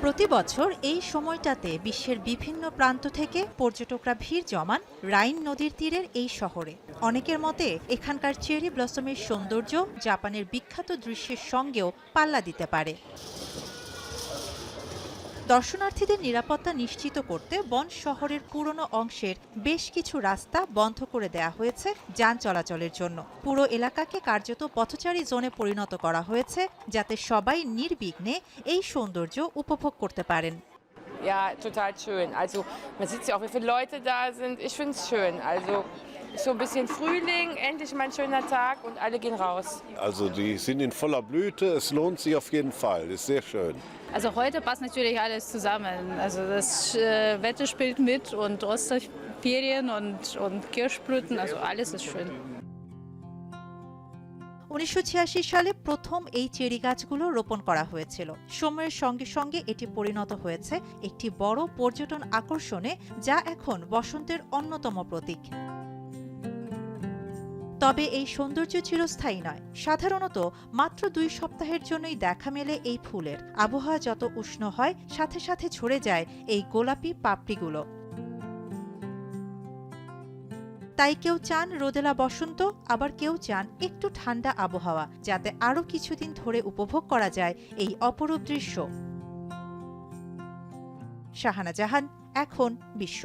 প্রতি বছর এই সময়টাতে বিশ্বের বিভিন্ন প্রান্ত থেকে পর্যটকরা ভিড় জমান রাইন নদীর তীরের এই শহরে। অনেকের মতে এখানকার চেরি ব্লসমের সৌন্দর্য জাপানের বিখ্যাত দৃশ্যের সঙ্গেও পাল্লা দিতে পারে। দর্শনার্থীদের নিরাপত্তা নিশ্চিত করতে বন শহরের পুরনো অংশের বেশ কিছু রাস্তা বন্ধ করে দেয়া হয়েছে যান চলাচলের জন্য। পুরো এলাকাকে কার্যত পথচারী জোনে পরিণত করা হয়েছে, যাতে সবাই নির্বিঘ্নে এই সৌন্দর্য উপভোগ করতে পারেন। Ja, total schön. Also man sieht ja auch, wie viele Leute da sind. Ich finde es schön. Also so ein bisschen Frühling, endlich mal ein schöner Tag und alle gehen raus. Also die sind in voller Blüte, es lohnt sich auf jeden Fall, ist sehr schön. Also heute passt natürlich alles zusammen. Also das Wetter spielt mit und Osterferien und Kirschblüten, also alles ist schön. 1986 সালে প্রথম এই cherry গাছগুলো রোপণ করা হয়েছিল। সময়ের সঙ্গে সঙ্গে এটি পরিণত হয়েছে একটি বড় পর্যটন আকর্ষণে, যা এখন বসন্তের অন্যতম প্রতীক। তবে এই সৌন্দর্য চিরস্থায়ী নয়। সাধারণত মাত্র 2 সপ্তাহের জন্যই দেখা মেলে এই ফুলের। আবহাওয়া যত উষ্ণ হয়, সাথে সাথে ঝরে যায় এই গোলাপি পাপড়িগুলো। তাই কেউ চান রোদেলা বসন্ত, আবার কেউ চান একটু ঠান্ডা আবহাওয়া, যাতে আরো কিছুদিন ধরে উপভোগ করা যায় এই অপরূপ দৃশ্য। শাহানা জাহান, এখন বিশ্ব।